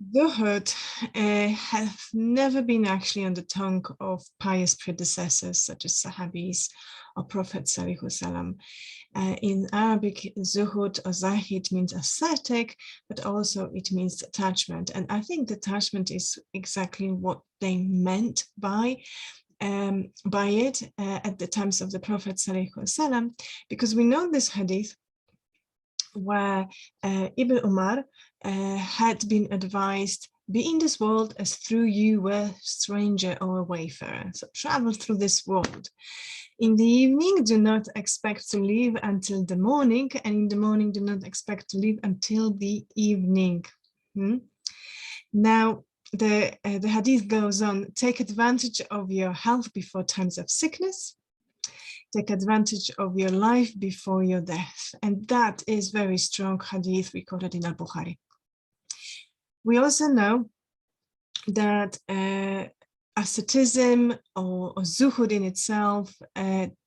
Zuhud have never been actually on the tongue of pious predecessors such as Sahabis or Prophet Sallallahu Alaihi Wasallam. In Arabic, Zuhud or Zahid means ascetic, but also it means attachment. And I think detachment is exactly what they meant by it at the times of the Prophet Sallallahu Alaihi Wasallam, because we know this hadith where Ibn Umar had been advised, be in this world as through you were a stranger or a wayfarer. So travel through this world. In the evening, do not expect to leave until the morning, and in the morning, do not expect to leave until the evening. Now, the hadith goes on, take advantage of your health before times of sickness. Take advantage of your life before your death. And that is very strong hadith recorded in Al-Bukhari. We also know that asceticism or zuhud in itself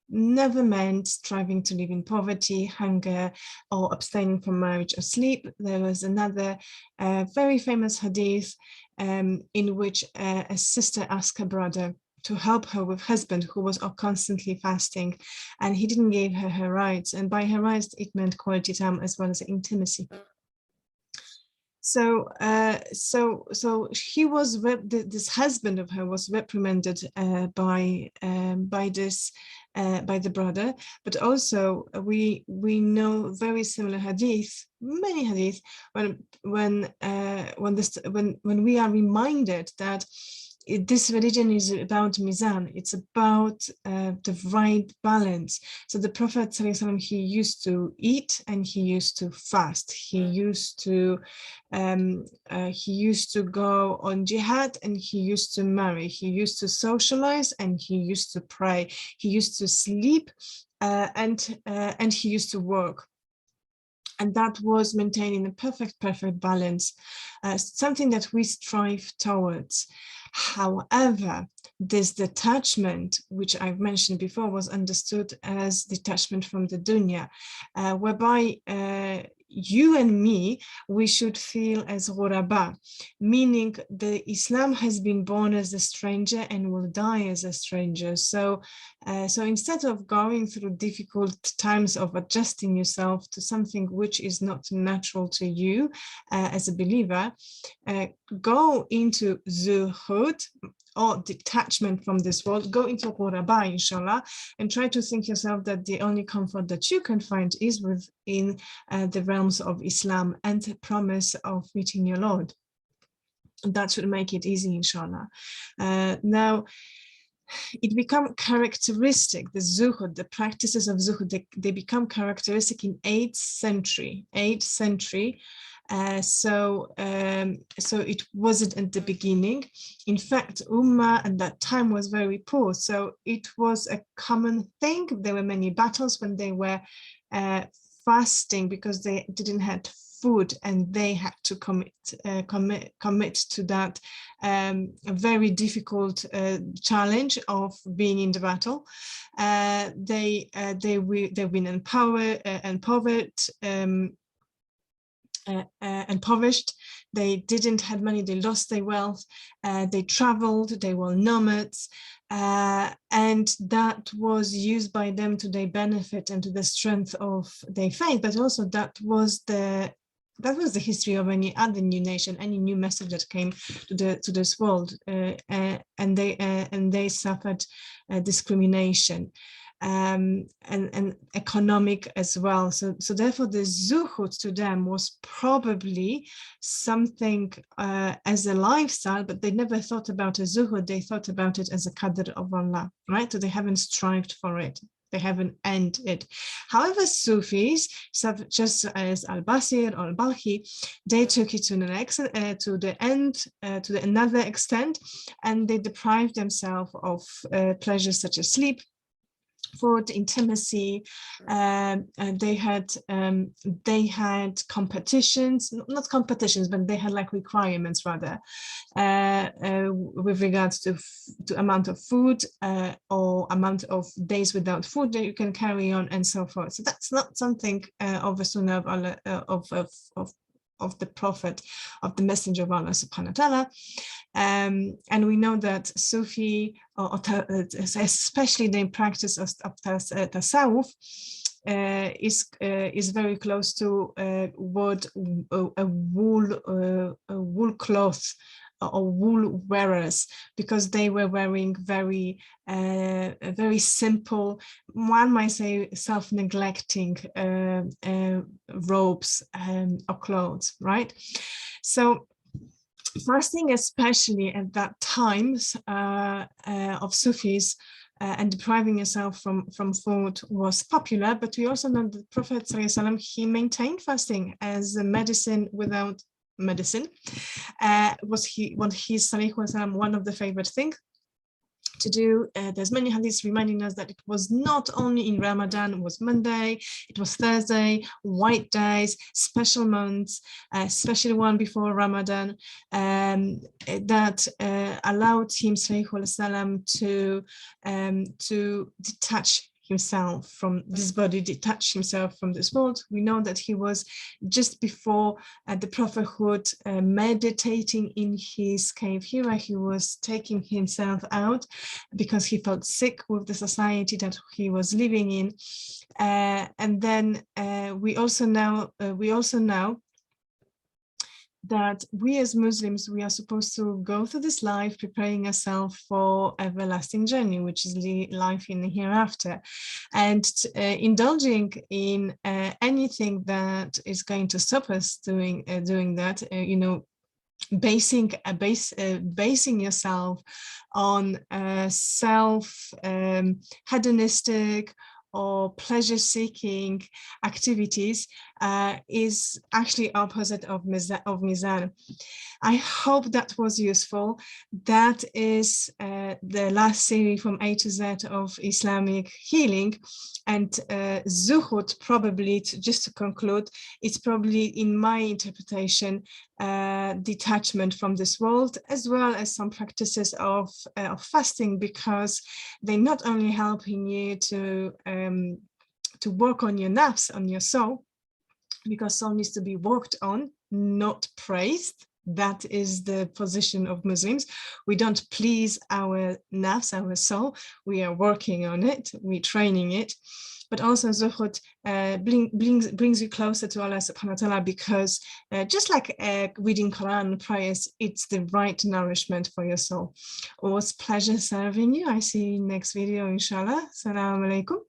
never meant striving to live in poverty, hunger, or abstaining from marriage or sleep. There was another very famous hadith in which a sister asked her brother to help her with husband who was constantly fasting, and he didn't give her her rights. And by her rights, it meant quality time as well as intimacy. So, he was this husband of her was reprimanded by the brother, but also we know very similar hadith, many hadith, when we are reminded that this religion is about mizan, it's about the right balance. So the Prophet ﷺ, he used to eat and he used to fast. He used to go on jihad and he used to marry. He used to socialize and he used to pray. He used to sleep and he used to work. And that was maintaining a perfect balance, something that we strive towards. However, this detachment, which I've mentioned before, was understood as detachment from the dunya, whereby you and me, we should feel as ghuraba, meaning the Islam has been born as a stranger and will die as a stranger. So instead of going through difficult times of adjusting yourself to something which is not natural to you as a believer, go into zuhud, or detachment from this world, go into ghuraba, inshallah, and try to think yourself that the only comfort that you can find is within the realms of Islam and the promise of meeting your Lord. That should make it easy, inshallah. Now, it become characteristic, the zuhud, the practices of zuhud, they become characteristic in 8th century. So it wasn't at the beginning. In fact, Ummah at that time was very poor, so it was a common thing. There were many battles when they were fasting because they didn't have food, and they had to commit to that very difficult challenge of being in the battle. They've been impoverished. They didn't have money, they lost their wealth, they traveled, they were nomads, and that was used by them to their benefit and to the strength of their faith. But also that was the history of any other new nation, any new message that came to this world, and they suffered discrimination. And economic as well. So therefore the zuhud to them was probably something as a lifestyle, but they never thought about a zuhud, they thought about it as a qadr of Allah, right? So they haven't strived for it. They haven't earned it. However, Sufis, such as Al-Basir or Al-Balkhi, they took it to another extent, and they deprived themselves of pleasures such as sleep, food, intimacy. They had competitions, not competitions, but they had like requirements rather, with regards to amount of food or amount of days without food that you can carry on and so forth. So that's not something of a sunnah of the prophet, of the messenger of Allah subhanahu wa ta'ala. And we know that Sufi, especially the practice of tasawwuf, is very close to what a wool cloth or wool wearers, because they were wearing very simple, one might say self-neglecting robes or clothes, right? So fasting, especially at that times of Sufis, and depriving yourself from food was popular, but we also know that the Prophet ﷺ, he maintained fasting as a medicine without medicine. Was his one of the favorite things to do. There's many hadiths reminding us that it was not only in Ramadan, it was Monday, it was Thursday, white days, special months, especially one before Ramadan, that allowed him to detach himself from this body, detach himself from this world. We know that he was just before the prophethood meditating in his cave Hira. He was taking himself out because he felt sick with the society that he was living in. And then we also know that we as Muslims, we are supposed to go through this life preparing ourselves for everlasting journey, which is the life in the hereafter, and indulging in anything that is going to stop us doing that, you know, basing yourself on hedonistic or pleasure-seeking activities is actually opposite of Mizan. I hope that was useful. That is the last series from A to Z of Islamic healing. And Zuhud, probably, just to conclude, it's probably, in my interpretation, detachment from this world, as well as some practices of fasting, because they're not only helping you to work on your nafs, on your soul, because soul needs to be worked on, not praised. That is the position of Muslims. We don't please our nafs, our soul. We are working on it, we're training it. But also Zuhud brings you closer to Allah subhanahu wa ta'ala, because just like reading Quran and prayers, it's the right nourishment for your soul. It was a pleasure serving you. I see you next video, inshallah. Assalamu alaikum.